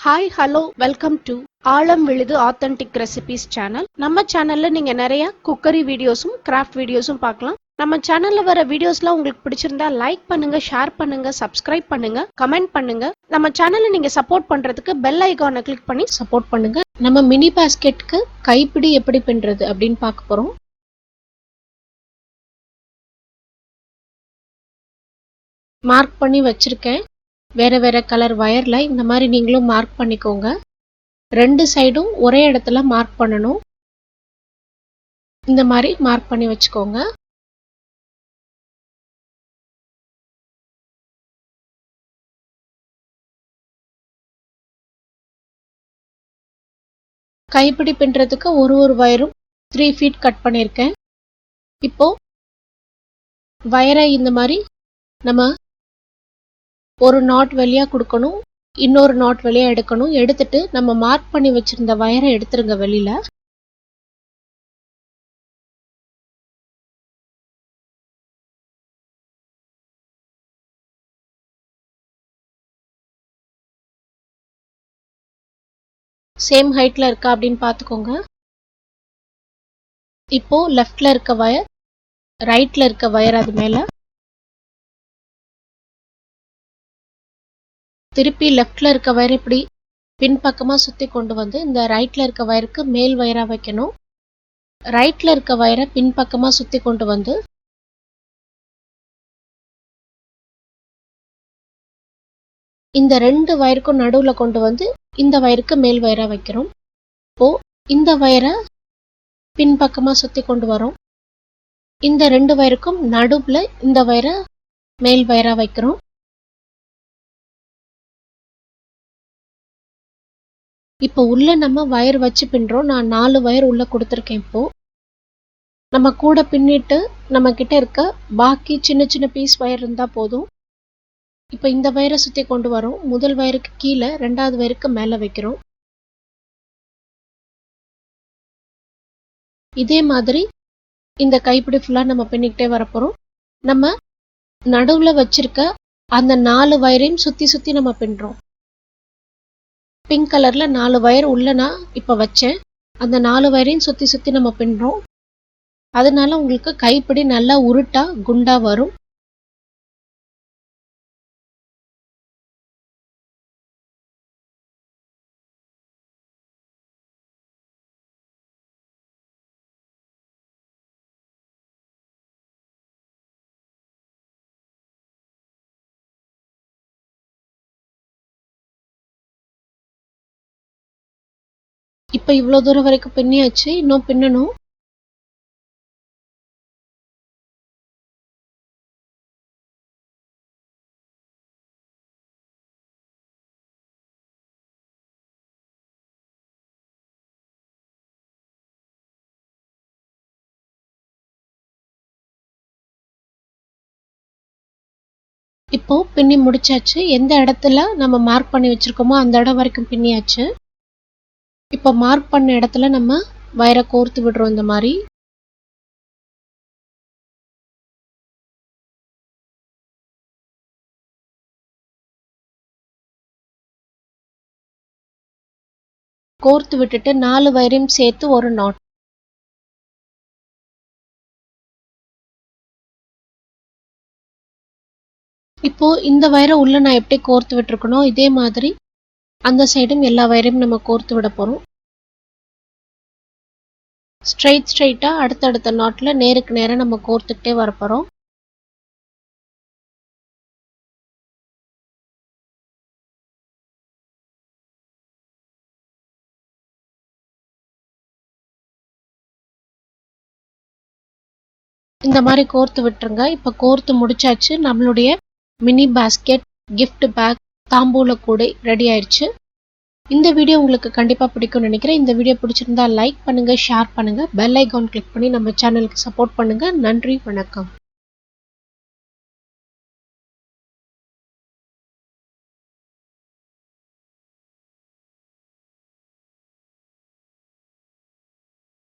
Hi hello welcome to ஆலம் விழுது authentic recipes channel. நம்ம சேனல்ல நீங்க நிறைய குக்கரி வீடியோஸும் கிராஃப்ட் வீடியோஸும் பார்க்கலாம். நம்ம சேனல்ல வர வீடியோஸ்லாம் உங்களுக்கு பிடிச்சிருந்தா லைக் பண்ணுங்க, ஷேர் பண்ணுங்க, சப்ஸ்கிரைப் பண்ணுங்க, கமெண்ட் பண்ணுங்க. நம்ம சேனலை நீங்க சப்போர்ட் பண்றதுக்கு பெல் ஐகானை கிளிக் பண்ணி சப்போர்ட் பண்ணுங்க. நம்ம மினி பாஸ்கெட்க்கு கைப்பிடி எப்படி பின்றது அப்படின்னு பார்க்க போறோம். மார்க் பண்ணி வச்சிருக்கேன். வேற வேற கலர் வயர்ல இந்த மாதிரி நீங்களும் மார்க் பண்ணிக்கோங்க. ரெண்டு சைடும் ஒரே இடத்துல மார்க் பண்ணணும். இந்த மாதிரி மார்க் பண்ணி வச்சுக்கோங்க. கைப்பிடி பின்னுறதுக்கு ஒரு வயரும் 3 ஃபீட் கட் பண்ணியிருக்கேன். இப்போ வயரை இந்த மாதிரி நம்ம ஒரு நாட் வழியா கொடுக்கணும், இன்னொரு நாட் வழியா எடுக்கணும். எடுத்துட்டு நம்ம மார்க் பண்ணி வச்சிருந்த வயரை எடுத்துருங்க வெளியில. சேம் ஹைட்ல இருக்கா அப்படின்னு பார்த்துக்கோங்க. இப்போ லெஃப்ட்ல இருக்க வயர், ரைட்ல இருக்க வயர் அது மேல, திருப்பி லெஃப்ட்ல இருக்க வயர் இப்படி பின்பக்கமா சுத்தி கொண்டு வந்து இந்த ரைட்ல இருக்க வயருக்கு மேல் வயரா வைக்கணும். ரைட்ல இருக்க வயரை பின்பக்கமா சுத்தி கொண்டு வந்து இந்த ரெண்டு வயருக்கும் நடுவுல கொண்டு வந்து இந்த வயருக்கு மேல் வயரா வைக்கிறோம். இப்போ இந்த வயரை பின்பக்கமா சுத்தி கொண்டு வரோம். இந்த ரெண்டு வயருக்கும் நடுவுல இந்த வயரை மேல் வயரா வைக்கிறோம். இப்போ உள்ள நம்ம வயர் வச்சு பின்றோம். நான் 4 வயர் உள்ள கொடுத்துருக்கேன். இப்போ நம்ம கூட பின்னிட்டு நம்ம கிட்ட இருக்க பாக்கி சின்ன சின்ன பீஸ் வயர் இருந்தா போதும். இப்போ இந்த வயரை சுத்தி கொண்டு வரோம். முதல் வயருக்கு கீழே, ரெண்டாவது வயருக்கு மேல வைக்கிறோம். இதே மாதிரி இந்த கைப்பிடி ஃபுல்லா நம்ம பின்னிக்கிட்டே வரப்போறோம். நம்ம நடுவுல வச்சிருக்க அந்த 4 வயரையும் சுத்தி சுத்தி நம்ம பின்றோம். பிங்க் கலர்ல 4 வயர் உள்ள நான் இப்ப வச்சேன். அந்த 4 வயரையும் சுத்தி சுத்தி நம்ம பின்றோம். அதனால உங்களுக்கு கைப்பிடி நல்லா உருட்டா குண்டா வரும். இப்ப இவ்வளவு தூரம் வரைக்கும் பின்னியாச்சு. இன்னும் பின்னணும். இப்போ பின்னி முடிச்சாச்சு. எந்த இடத்துல நம்ம மார்க் பண்ணி வச்சிருக்கோமோ அந்த இடம் வரைக்கும் பின்னியாச்சு. இப்போ மார்க் பண்ண இடத்துல நம்ம வயரை கோர்த்து விடுறோம். இந்த மாதிரி கோர்த்து விட்டுட்டு 4 வயரையும் சேர்த்து ஒரு நாட். இப்போ இந்த வயரை உள்ள நான் எப்படி கோர்த்து விட்டுருக்கணும், இதே மாதிரி அந்த சைடும் எல்லா வயரையும் நம்ம கோர்த்து விட போறோம். ஸ்ட்ரைட்டா அடுத்தடுத்த நாட்ல நேருக்கு நேரம் நம்ம கோர்த்துக்கிட்டே வர போறோம். இந்த மாதிரி கோர்த்து விட்டுருங்க. இப்ப கோர்த்து முடிச்சாச்சு. நம்மளுடைய மினி பாஸ்கெட், கிஃப்ட் பேக், தாம்பூல கூடை ரெடி ஆயிடுச்சு. இந்த வீடியோ உங்களுக்கு கண்டிப்பா பிடிக்கும்னு நினைக்கிறேன். இந்த வீடியோ பிடிச்சிருந்தா லைக் பண்ணுங்க, ஷேர் பண்ணுங்க, பெல் ஐகான் கிளிக் பண்ணி நம்ம சேனலுக்கு சப்போர்ட் பண்ணுங்க. நன்றி, வணக்கம்.